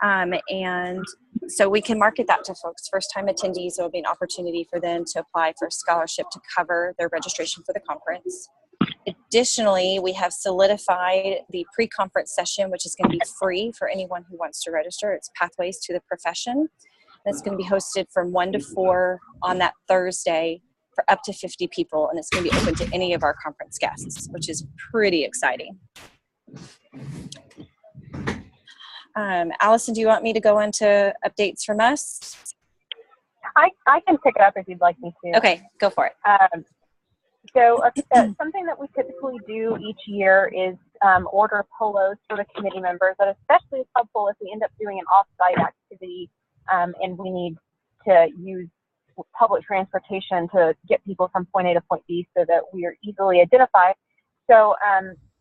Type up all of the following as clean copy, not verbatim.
And so we can market that to folks. First-time attendees, there will be an opportunity for them to apply for a scholarship to cover their registration for the conference. Additionally, we have solidified the pre-conference session, which is going to be free for anyone who wants to register. It's Pathways to the Profession. And it's going to be hosted from 1 to 4 on that Thursday for up to 50 people, and it's going to be open to any of our conference guests, which is pretty exciting. Allison, do you want me to go into updates from us? I can pick it up if you'd like me to. Okay, go for it. So something that we typically do each year is order polos for the committee members. That especially is helpful if we end up doing an off-site activity and we need to use public transportation to get people from point A to point B so that we are easily identified. So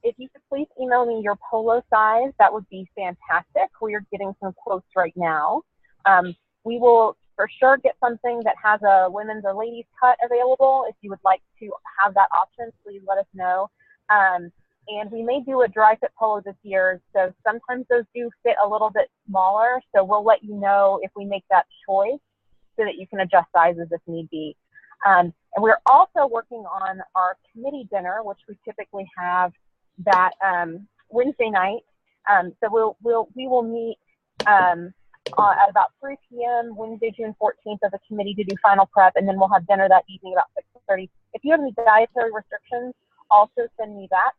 if you could please email me your polo size, that would be fantastic. We are getting some quotes right now. We will for sure get something that has a women's or ladies cut available. If you would like to have that option, please let us know. And we may do a dry fit polo this year, so sometimes those do fit a little bit smaller, so we'll let you know if we make that choice so that you can adjust sizes if need be. And we're also working on our committee dinner, which we typically have that Wednesday night. So we will meet at about 3 p.m. Wednesday, June 14th as a committee to do final prep, and then we'll have dinner that evening about 6:30. If you have any dietary restrictions, also send me that.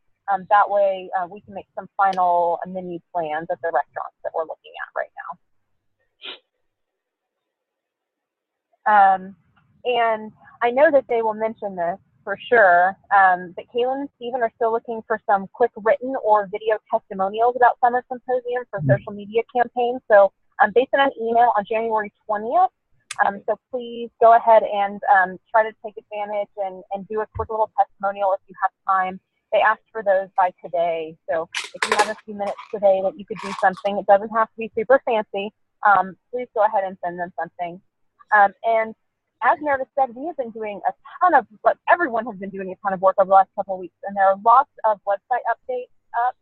That way we can make some final menu plans at the restaurants that we're looking at right now. And I know that they will mention this for sure, but Kaylin and Stephen are still looking for some quick written or video testimonials about Summer Symposium for social media campaigns. So they sent an email on January 20th. So please go ahead and try to take advantage and do a quick little testimonial if you have time. They asked for those by today. So if you have a few minutes today that you could do something, it doesn't have to be super fancy. Please go ahead and send them something. And as Meredith said, we have been doing a ton of, everyone has been doing a ton of work over the last couple of weeks, and there are lots of website updates up.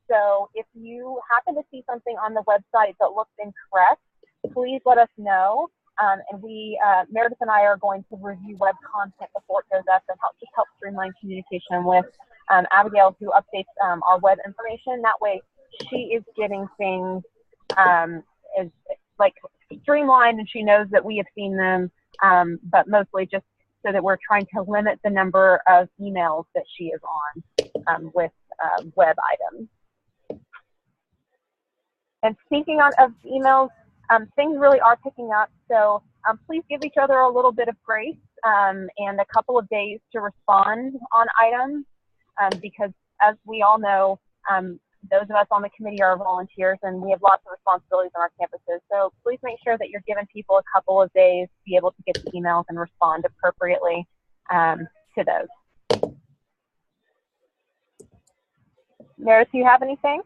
So if you happen to see something on the website that looks incorrect, please let us know. And Meredith and I are going to review web content before it goes up and help streamline communication with Abigail, who updates our web information. That way she is getting things is like streamlined, and she knows that we have seen them, but mostly just so that we're trying to limit the number of emails that she is on with web items. And speaking of emails, things really are picking up, so please give each other a little bit of grace and a couple of days to respond on items, because as we all know, those of us on the committee are volunteers and we have lots of responsibilities on our campuses. So please make sure that you're giving people a couple of days to be able to get the emails and respond appropriately to those. Meredith, do you have anything?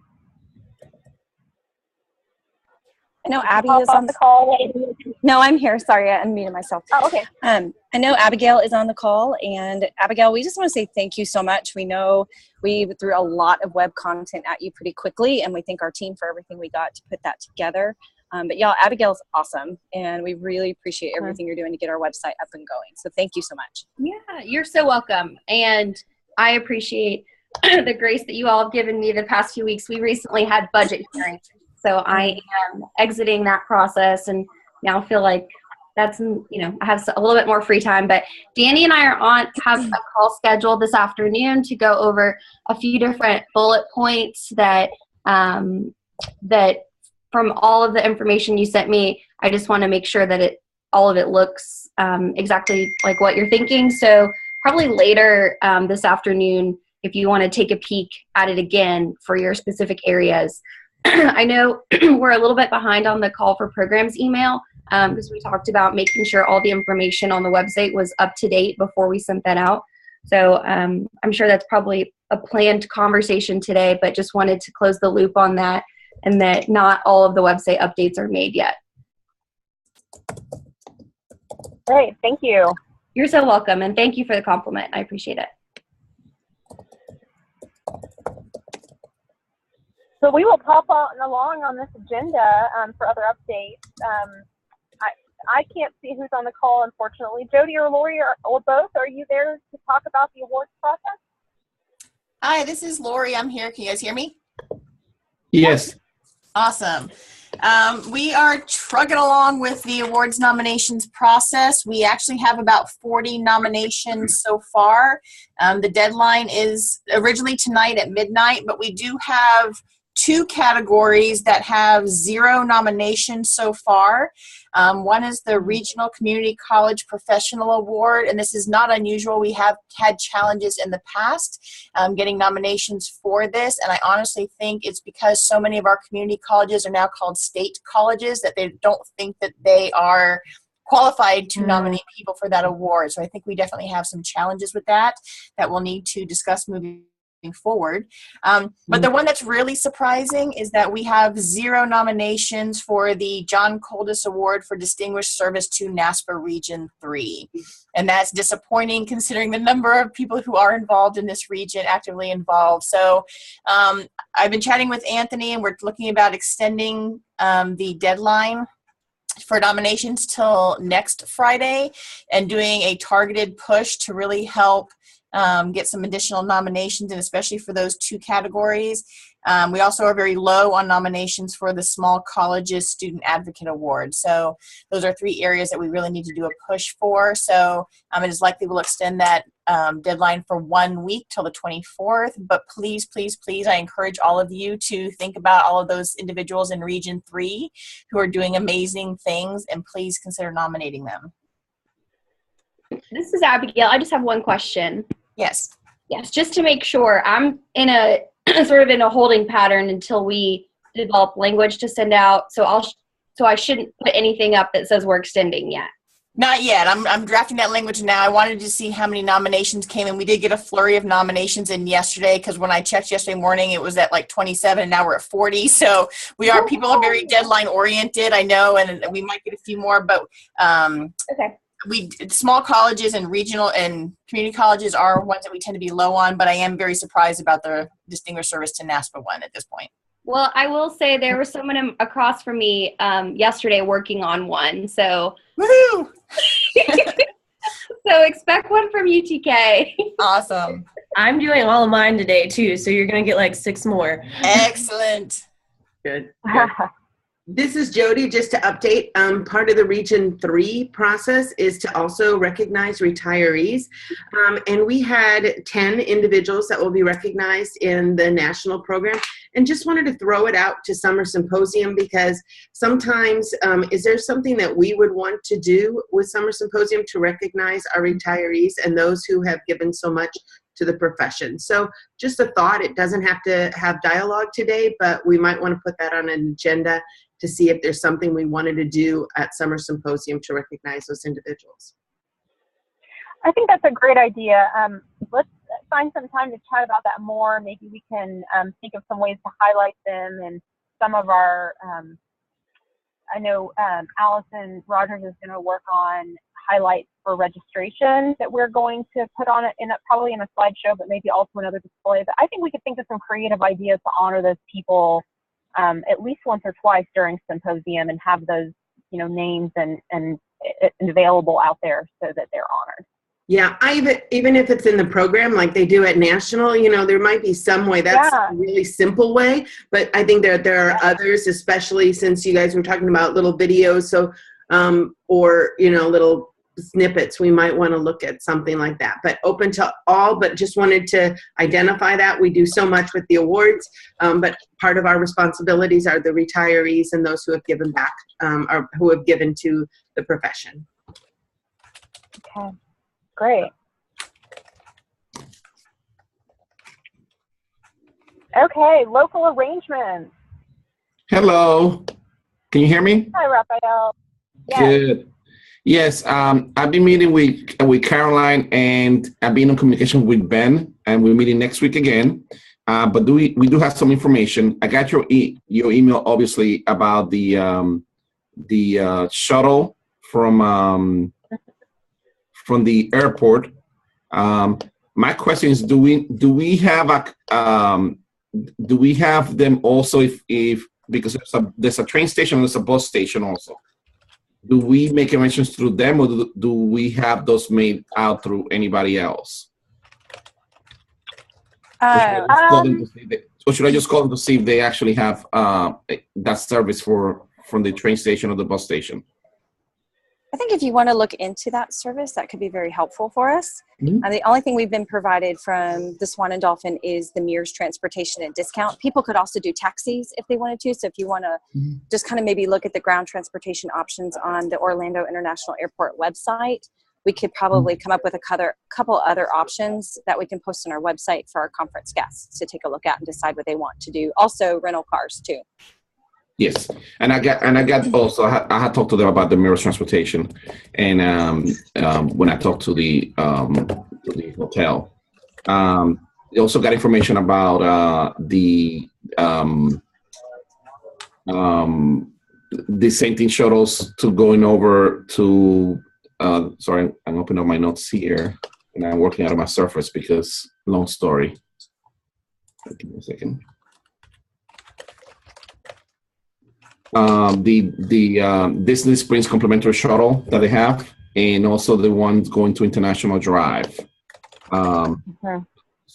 I know Abby is on the call. No, I'm here. Sorry, I unmuted myself. Oh, okay. I know Abigail is on the call, and Abigail, we just want to say thank you so much. We know we threw a lot of web content at you pretty quickly, and we thank our team for everything we got to put that together. But y'all, Abigail's awesome, and we really appreciate everything you're doing to get our website up and going. So thank you so much. Yeah, you're so welcome, and I appreciate the grace that you all have given me the past few weeks. We recently had budget hearings. So I am exiting that process and now feel like that's, I have a little bit more free time. But Danny and I have a call scheduled this afternoon to go over a few different bullet points that from all of the information you sent me, I just want to make sure that all of it looks exactly like what you're thinking. So probably later this afternoon, if you want to take a peek at it again for your specific areas. I know we're a little bit behind on the call for programs email because we talked about making sure all the information on the website was up to date before we sent that out. So I'm sure that's probably a planned conversation today, but just wanted to close the loop on that and that not all of the website updates are made yet. Great, thank you. You're so welcome, and thank you for the compliment. I appreciate it. So we will pop on along on this agenda for other updates. I can't see who's on the call, unfortunately. Jody or Lori or both, are you there to talk about the awards process? Hi, this is Lori. I'm here. Can you guys hear me? Yes. Awesome. We are trucking along with the awards nominations process. We actually have about 40 nominations so far. The deadline is originally tonight at midnight, but we do have 2 categories that have 0 nominations so far. One is the Regional Community College Professional Award, and this is not unusual. We have had challenges in the past getting nominations for this, and I honestly think it's because so many of our community colleges are now called state colleges that they don't think that they are qualified to nominate people for that award. So I think we definitely have some challenges with that we'll need to discuss moving forward. But the one that's really surprising is that we have 0 nominations for the John Coldis Award for Distinguished Service to Naspa Region 3. And that's disappointing considering the number of people who are involved in this region, actively involved. So I've been chatting with Anthony, and we're looking about extending the deadline for nominations till next Friday and doing a targeted push to really help get some additional nominations, and especially for those 2 categories. We also are very low on nominations for the Small Colleges Student Advocate Award. So those are 3 areas that we really need to do a push for. So it is likely we'll extend that deadline for 1 week till the 24th. But please, please, please, I encourage all of you to think about all of those individuals in Region 3 who are doing amazing things, and please consider nominating them. This is Abigail. I just have one question. Yes. Yes, just to make sure. I'm in a sort of in a holding pattern until we develop language to send out. So I shouldn't put anything up that says we're extending yet. Not yet. I'm drafting that language now. I wanted to see how many nominations came in. We did get a flurry of nominations in yesterday, because when I checked yesterday morning, it was at like 27, and now we're at 40. So people are very deadline oriented, I know, and we might get a few more, but Okay. Small colleges and regional and community colleges are ones that we tend to be low on, but I am very surprised about the Distinguished Service to Naspa one at this point. Well, I will say there was someone across from me yesterday working on one. So, woohoo! So expect one from UTK. Awesome. I'm doing all of mine today too, so you're gonna get like 6 more. Excellent. Good. This is Jody. Just to update, part of the Region 3 process is to also recognize retirees. And we had 10 individuals that will be recognized in the national program. And just wanted to throw it out to Summer Symposium, because sometimes, is there something that we would want to do with Summer Symposium to recognize our retirees and those who have given so much to the profession? So just a thought. It doesn't have to have dialogue today, but we might want to put that on an agenda to see if there's something we wanted to do at Summer Symposium to recognize those individuals. I think that's a great idea. Let's find some time to chat about that more. Maybe we can think of some ways to highlight them, and some of our, I know Allison Rogers is going to work on highlights for registration that we're going to put on it probably in a slideshow, but maybe also another display. But I think we could think of some creative ideas to honor those people at least once or twice during Symposium, and have those, names and available out there so that they're honored. Yeah, even if it's in the program like they do at National, there might be some way. That's a really simple way, but I think there are others, especially since you guys were talking about little videos, so or little snippets. We might want to look at something like that, but open to all. But just wanted to identify that we do so much with the awards, but part of our responsibilities are the retirees and those who have given back, or who have given to the profession. Okay. Great. Okay, local arrangements. Hello. Can you hear me? Hi, Raphael. Yes. Good. Yes, I've been meeting with Caroline, and I've been in communication with Ben, and we're meeting next week again. But we do have some information. I got your email, obviously, about the shuttle from the airport. My question is, do we have do we have them also if because there's a train station, there's a bus station also. Do we make arrangements through them, or do we have those made out through anybody else? Or should I just call them to see if they actually have that service from the train station or the bus station? I think if you want to look into that service, that could be very helpful for us. Mm-hmm. And the only thing we've been provided from the Swan and Dolphin is the Mears transportation and discount. People could also do taxis if they wanted to. So if you want to just kind of maybe look at the ground transportation options on the Orlando International Airport website, we could probably come up with a couple other options that we can post on our website for our conference guests to take a look at and decide what they want to do. Also rental cars too. Yes, and I got also I had talked to them about the Mears transportation, and when I talked to the hotel, they also got information about the St. shuttles to going over to. Sorry, I'm opening up my notes here, and I'm working out of my Surface because long story. Give me a second. The Disney Springs complimentary shuttle that they have, and also the ones going to International Drive. So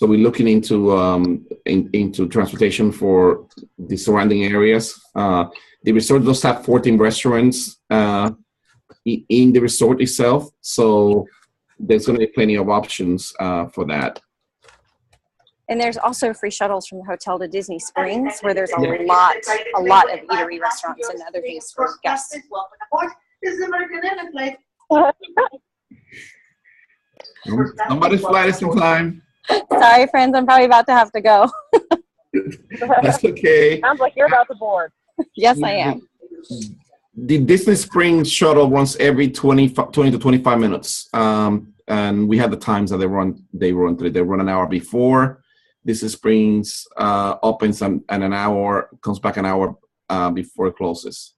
we're looking into transportation for the surrounding areas. The resort does have 14 restaurants in the resort itself, so there's going to be plenty of options for that. And there's also free shuttles from the hotel to Disney Springs, where there's a lot of eatery restaurants and other things for guests. Somebody's flight is in time. Sorry, friends, I'm probably about to have to go. That's okay. Sounds like you're about to board. Yes, I am. The Disney Springs shuttle runs every 20 to 25 minutes. And we have the times that they run through. They run an hour before Disney Springs opens, and an hour comes back an hour before it closes.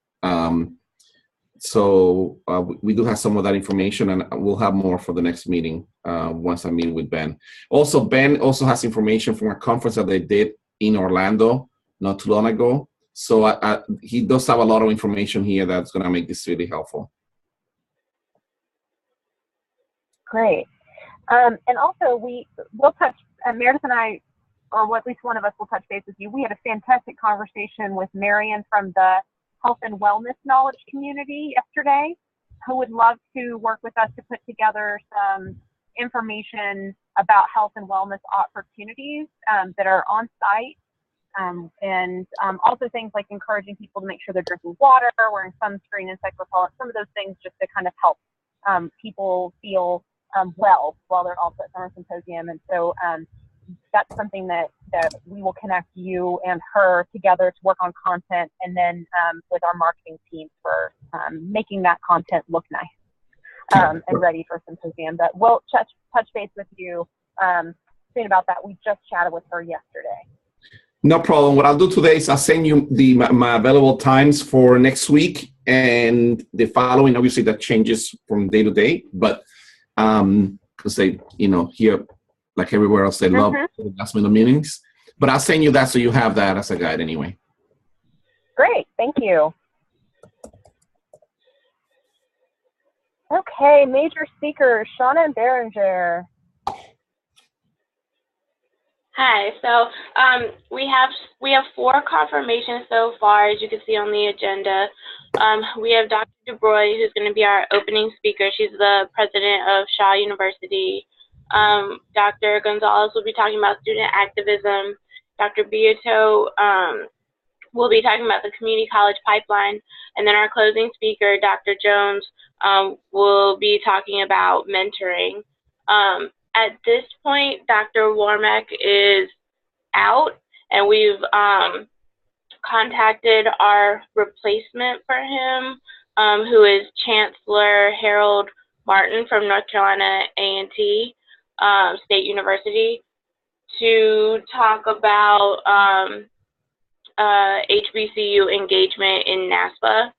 So we do have some of that information, and we'll have more for the next meeting once I meet with Ben. Also, Ben also has information from a conference that they did in Orlando not too long ago. So he does have a lot of information here that's going to make this really helpful. Great. And also, we'll touch, Meredith and I, or at least one of us will touch base with you. We had a fantastic conversation with Marion from the Health and Wellness Knowledge Community yesterday, who would love to work with us to put together some information about health and wellness opportunities that are on site. And also things like encouraging people to make sure they're drinking water, wearing sunscreen, insect repellent, some of those things just to kind of help people feel well while they're also at Summer Symposium. And so that's something that we will connect you and her together to work on content, and then with our marketing team for making that content look nice and ready for Symposium. But we'll touch base with you soon about that. We just chatted with her yesterday. No problem. What I'll do today is I'll send you my available times for next week and the following. Obviously, that changes from day to day, but because they, here, like everywhere else, they love last minute meetings. But I'll send you that so you have that as a guide anyway. Great. Thank you. Okay, major speakers, Shauna and Berenger. Hi. So we have 4 confirmations so far, as you can see on the agenda. We have Dr. DuBrois, who's going to be our opening speaker. She's the president of Shaw University. Dr. Gonzalez will be talking about student activism. Dr. Beato will be talking about the community college pipeline. And then our closing speaker, Dr. Jones, will be talking about mentoring. At this point, Dr. Warmack is out, and we've contacted our replacement for him, who is Chancellor Harold Martin from North Carolina A&T State University, to talk about HBCU engagement in Naspa.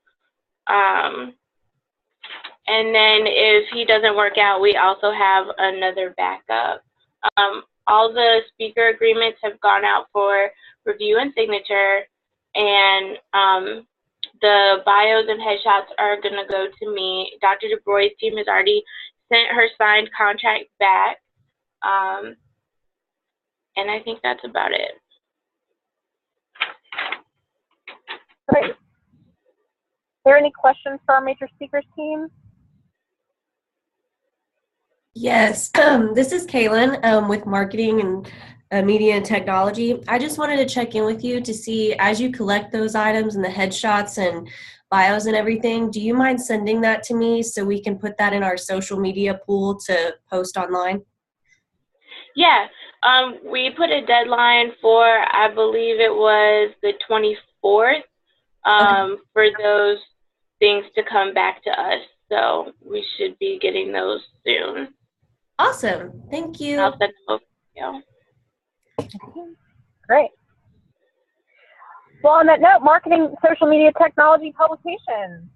And then if he doesn't work out, we also have another backup. all the speaker agreements have gone out for review and signature, and the bios and headshots are going to go to me. Dr. DuBrois' team has already sent her signed contract back, and I think that's about it. Great. Are there any questions for our major speakers team? Yes, this is Kaylin with Marketing and Media and Technology. I just wanted to check in with you to see, as you collect those items and the headshots and bios and everything, do you mind sending that to me so we can put that in our social media pool to post online? Yeah, we put a deadline for, I believe it was the 24th, Okay. for those things to come back to us. So we should be getting those soon. Awesome. Thank you. I'll send them over to you. Great. Well, on that note, marketing, social media, technology, publications.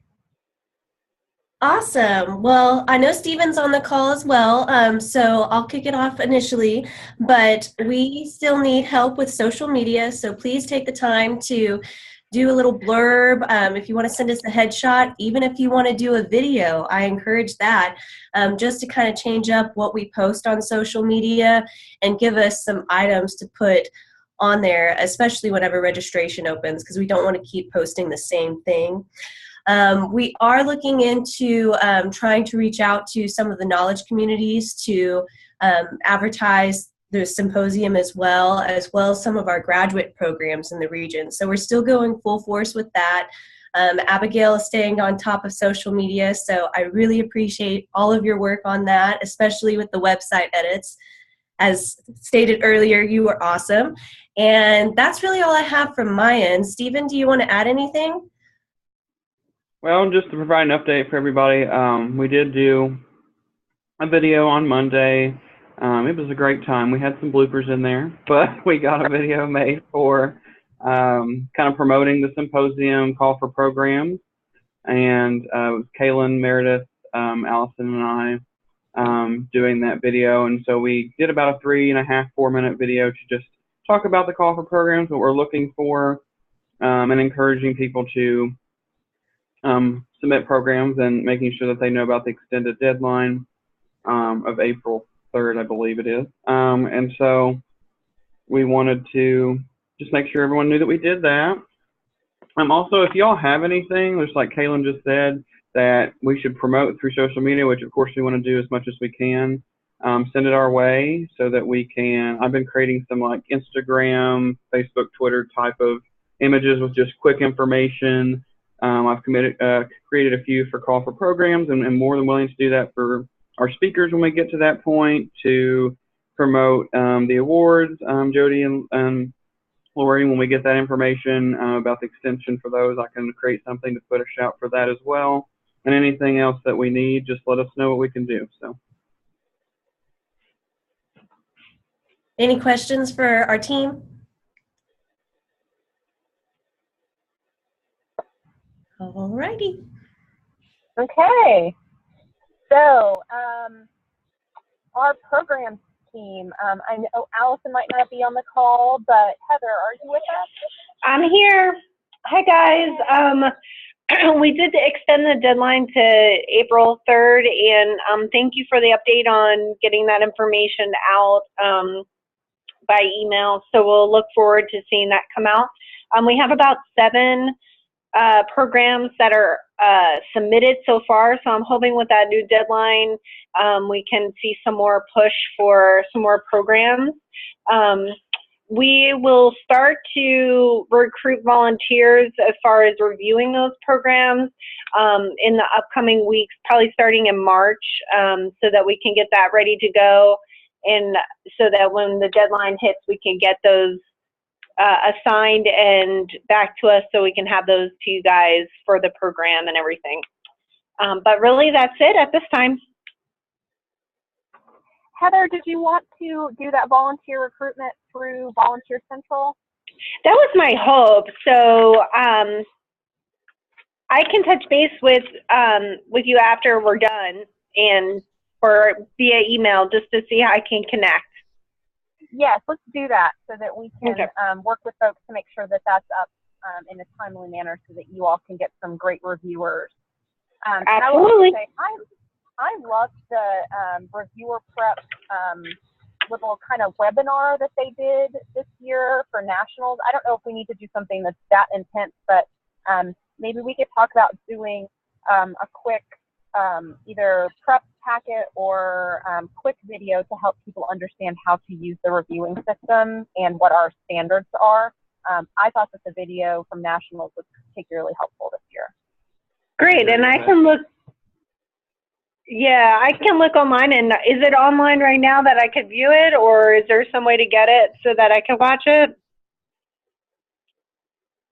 Awesome. Well, I know Steven's on the call as well, so I'll kick it off initially, but we still need help with social media, so please take the time to do a little blurb. If you want to send us a headshot, even if you want to do a video, I encourage that, just to kind of change up what we post on social media and give us some items to put on there, especially whenever registration opens, because we don't want to keep posting the same thing. We are looking into trying to reach out to some of the knowledge communities to advertise the symposium as well as some of our graduate programs in the region. So we're still going full force with that. Abigail is staying on top of social media, so I really appreciate all of your work on that, especially with the website edits. As stated earlier, you were awesome. And that's really all I have from my end. Stephen, do you want to add anything? Well, just to provide an update for everybody, we did do a video on Monday. It was a great time. We had some bloopers in there, but we got a video made for kind of promoting the symposium, call for programs, and it was Kaylin, Meredith, Allison, and I doing that video. And so we did about a 3.5, 4-minute video to just talk about the call for programs, what we're looking for, and encouraging people to submit programs and making sure that they know about the extended deadline of April 3rd, I believe it is. And so we wanted to just make sure everyone knew that we did that. Also, if y'all have anything, just like Kaylin just said, that we should promote through social media, which of course we want to do as much as we can, send it our way so that we can. I've been creating some like Instagram, Facebook, Twitter type of images with just quick information. I've created a few for call for programs, and more than willing to do that for our speakers when we get to that point to promote the awards. Jody and Lori, when we get that information about the extension for those, I can create something to put a shout for that as well. And anything else that we need, just let us know what we can do. So. Any questions for our team? Alrighty. Okay. So our programs team, I know Allison might not be on the call, but Heather, are you with us? I'm here. Hi, guys. We did extend the deadline to April 3rd, and thank you for the update on getting that information out by email. So we'll look forward to seeing that come out. We have about 7 programs that are submitted so far, so I'm hoping with that new deadline we can see some more push for some more programs. We will start to recruit volunteers as far as reviewing those programs in the upcoming weeks, probably starting in March, so that we can get that ready to go, and so that when the deadline hits, we can get those assigned and back to us so we can have those to you guys for the program and everything. But really, that's it at this time. Heather, did you want to do that volunteer recruitment through Volunteer Central? That was my hope. So I can touch base with you after we're done, and or via email, just to see how I can connect. Yes, let's do that so that we can Okay. work with folks to make sure that that's up in a timely manner so that you all can get some great reviewers. Absolutely. And I will also say, I loved the reviewer prep little kind of webinar that they did this year for nationals. I don't know if we need to do something that's that intense, but maybe we could talk about doing a quick either prep packet or quick video to help people understand how to use the reviewing system and what our standards are. I thought that the video from nationals was particularly helpful this year. Great, and I can look. Yeah, I can look online. And is it online right now that I could view it, or is there some way to get it so that I can watch it?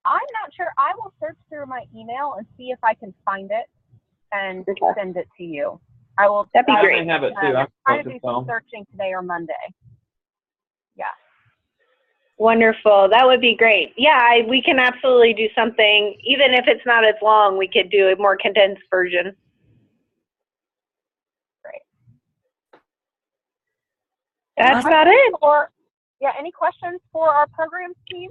I'm not sure. I will search through my email and see if I can find it and send it to you. I will. That'd be great. I may have it too. I'm try to do some searching today or Monday. Yeah. Wonderful. That would be great. Yeah, we can absolutely do something. Even if it's not as long, we could do a more condensed version. Great. That's about it. Yeah, any questions for our programs team?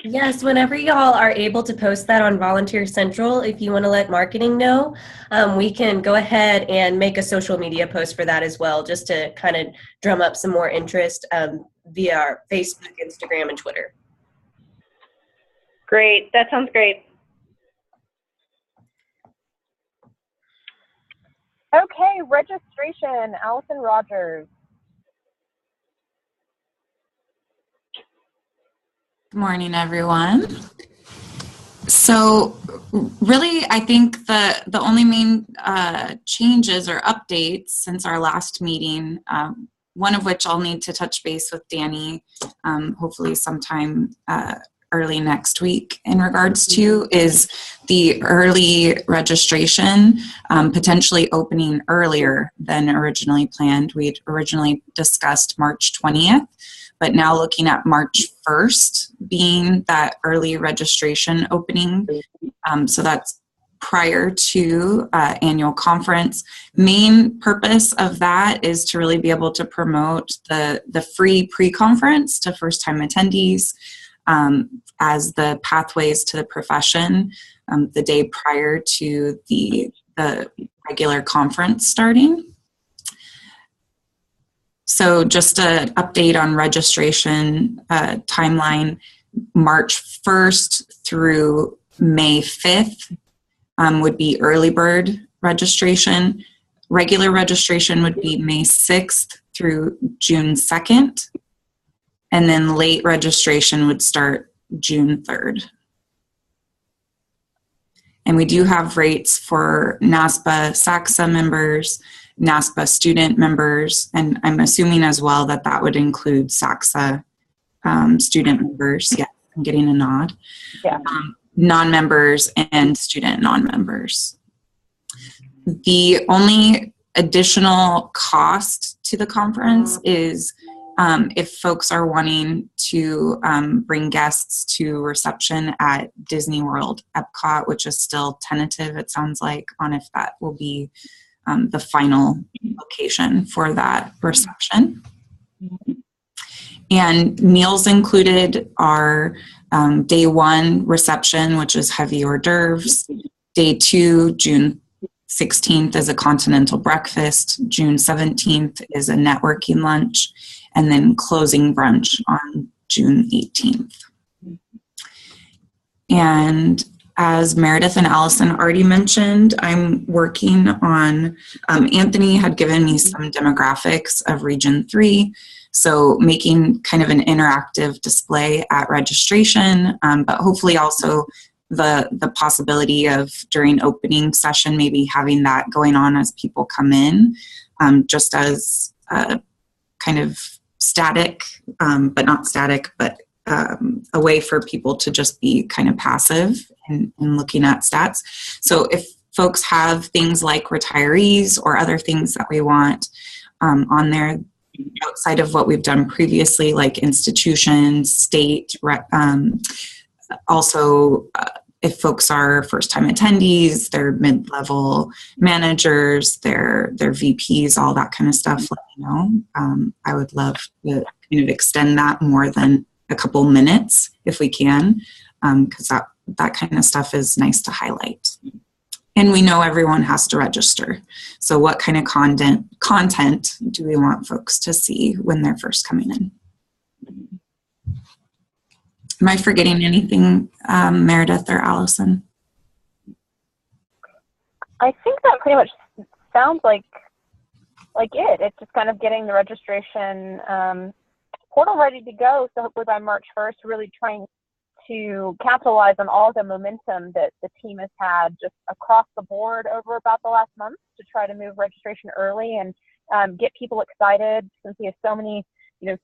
Yes, whenever y'all are able to post that on Volunteer Central, if you want to let marketing know, we can go ahead and make a social media post for that as well, just to kind of drum up some more interest via our Facebook, Instagram, and Twitter. Great. That sounds great. Okay, registration, Allison Rogers. Good morning, everyone. So really, I think the only main changes or updates since our last meeting, one of which I'll need to touch base with Danny, hopefully sometime early next week in regards to, is the early registration potentially opening earlier than originally planned. We'd originally discussed March 20th. But now looking at March 1st being that early registration opening. So that's prior to annual conference. Main purpose of that is to really be able to promote the free pre-conference to first-time attendees as the pathways to the profession the day prior to the regular conference starting. So just an update on registration timeline, March 1st through May 5th would be early bird registration. Regular registration would be May 6th through June 2nd. And then late registration would start June 3rd. And we do have rates for NASPA SACSA members, NASPA student members, and I'm assuming as well that that would include SACSA student members. Yeah, I'm getting a nod. Yeah. Non-members and student non-members. The only additional cost to the conference is if folks are wanting to bring guests to reception at Disney World Epcot, which is still tentative, it sounds like, on if that will be the final location for that reception. And meals included are day 1 reception, which is heavy hors d'oeuvres. Day 2, June 16th, is a continental breakfast. June 17th is a networking lunch. And then closing brunch on June 18th. And as Meredith and Allison already mentioned, I'm working on, Anthony had given me some demographics of Region 3, so making kind of an interactive display at registration, but hopefully also the possibility of during opening session, maybe having that going on as people come in, just as kind of static, but not static, but a way for people to just be kind of passive in looking at stats. So if folks have things like retirees or other things that we want on there outside of what we've done previously, like institutions, state, also if folks are first-time attendees, they're mid-level managers, they're VPs, all that kind of stuff, let me know. I would love to kind of extend that more than a couple minutes if we can, because that kind of stuff is nice to highlight. And we know everyone has to register. So what kind of content do we want folks to see when they're first coming in? Am I forgetting anything, Meredith or Allison? I think that pretty much sounds like it. It's just kind of getting the registration portal ready to go. So hopefully by March 1st, really trying to capitalize on all the momentum that the team has had just across the board over about the last month to try to move registration early and get people excited, since we have so many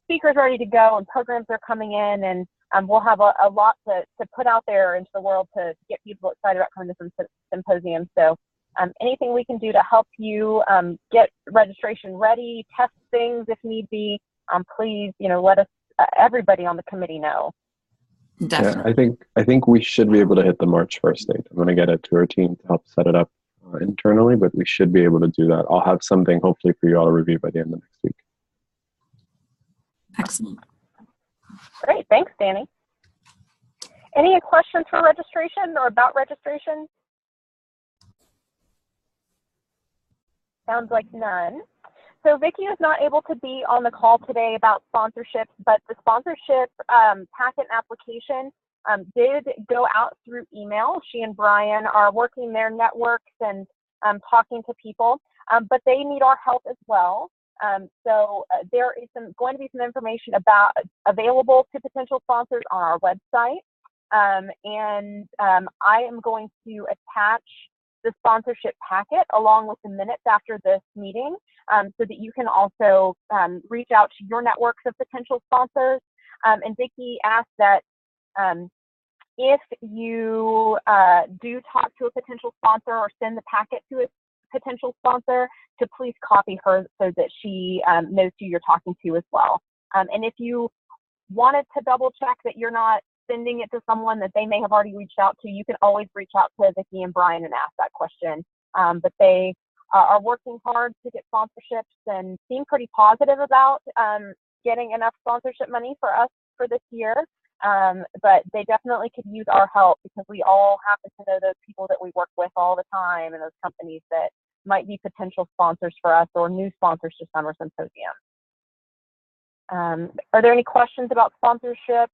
speakers ready to go and programs are coming in, and we'll have a lot to put out there into the world to get people excited about coming to some symposium. So anything we can do to help you get registration ready, test things if need be, please let us, everybody on the committee know. Definitely. Yeah, I think we should be able to hit the March 1st date. I'm going to get it to our team to help set it up internally, but we should be able to do that. I'll have something hopefully for you all to review by the end of next week. Excellent. Great, thanks, Danny. Any questions for registration or about registration? Sounds like none. So Vicki is not able to be on the call today about sponsorships, but the sponsorship packet application did go out through email. She and Brian are working their networks and talking to people, but they need our help as well. So there is going to be some information available to potential sponsors on our website. And I am going to attach the sponsorship packet along with the minutes after this meeting, so that you can also reach out to your networks of potential sponsors. And Vicki asked that if you do talk to a potential sponsor or send the packet to a potential sponsor, to please copy her so that she knows who you're talking to as well. And if you wanted to double check that you're not sending it to someone that they may have already reached out to, you can always reach out to Vicki and Brian and ask that question. But they are working hard to get sponsorships and seem pretty positive about getting enough sponsorship money for us for this year. But they definitely could use our help, because we all happen to know those people that we work with all the time and those companies that might be potential sponsors for us or new sponsors to Summer Symposium. Are there any questions about sponsorship?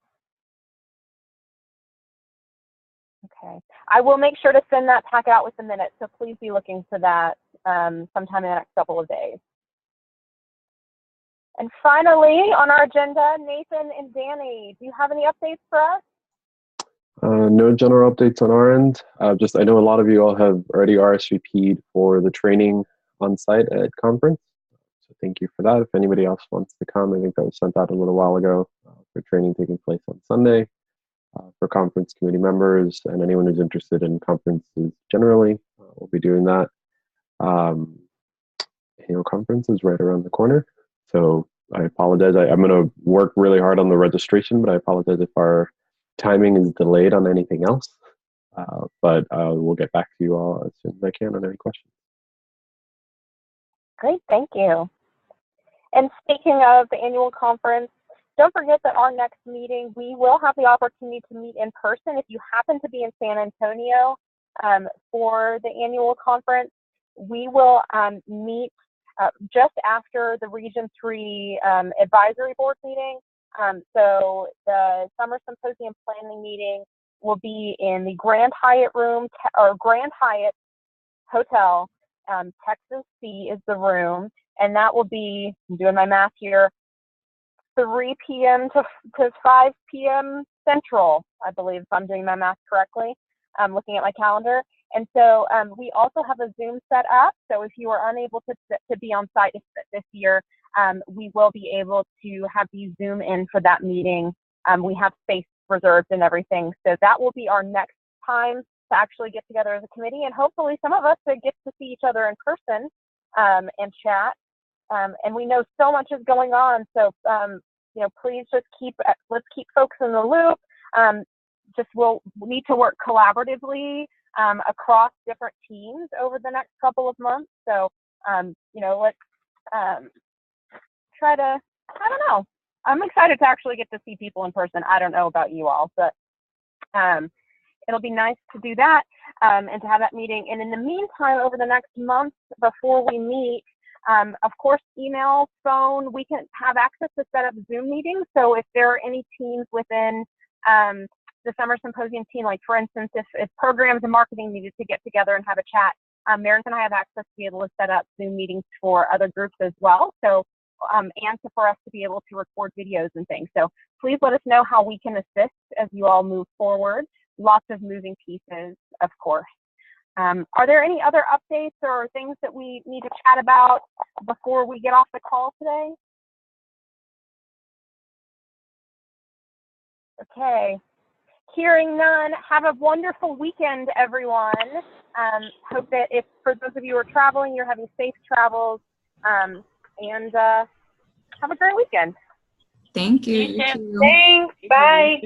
Okay, I will make sure to send that packet out with the minutes, so please be looking for that sometime in the next couple of days. And finally, on our agenda, Nathan and Danny, do you have any updates for us? No general updates on our end. Just I know a lot of you all have already RSVP'd for the training on site at conference. So thank you for that. If anybody else wants to come, I think that was sent out a little while ago for training taking place on Sunday. For conference committee members and anyone who's interested in conferences generally, we'll be doing that. Annual conference is right around the corner, so I apologize. I'm going to work really hard on the registration, but I apologize if our timing is delayed on anything else. But we'll get back to you all as soon as I can on any questions. Great, thank you. And speaking of the annual conference, don't forget that our next meeting, we will have the opportunity to meet in person. If you happen to be in San Antonio for the annual conference, we will meet just after the Region 3 Advisory Board meeting. So the Summer Symposium Planning meeting will be in the Grand Hyatt room, or Grand Hyatt Hotel, Texas C is the room, and that will be, I'm doing my math here, 3 p.m. to 5 p.m. Central, I believe, if I'm doing my math correctly. I'm looking at my calendar. And so we also have a Zoom set up. So if you are unable to be on site this year, we will be able to have you Zoom in for that meeting. We have space reserved and everything. So that will be our next time to actually get together as a committee. And hopefully some of us get to see each other in person and chat. And we know so much is going on, so please just let's keep folks in the loop. we'll need to work collaboratively across different teams over the next couple of months. So, let's try to, I don't know. I'm excited to actually get to see people in person. I don't know about you all, but it'll be nice to do that and to have that meeting. And in the meantime, over the next month before we meet, of course, email, phone, we can have access to set up Zoom meetings. So if there are any teams within the Summer Symposium team, like for instance, if programs and marketing needed to get together and have a chat, Meredith and I have access to be able to set up Zoom meetings for other groups as well. So, and for us to be able to record videos and things. So please let us know how we can assist as you all move forward. Lots of moving pieces, of course. Are there any other updates or things that we need to chat about before we get off the call today? Okay. Hearing none, have a wonderful weekend, everyone. Hope that if, for those of you who are traveling, you're having safe travels, and have a great weekend. Thank you. You too. Thanks. Bye.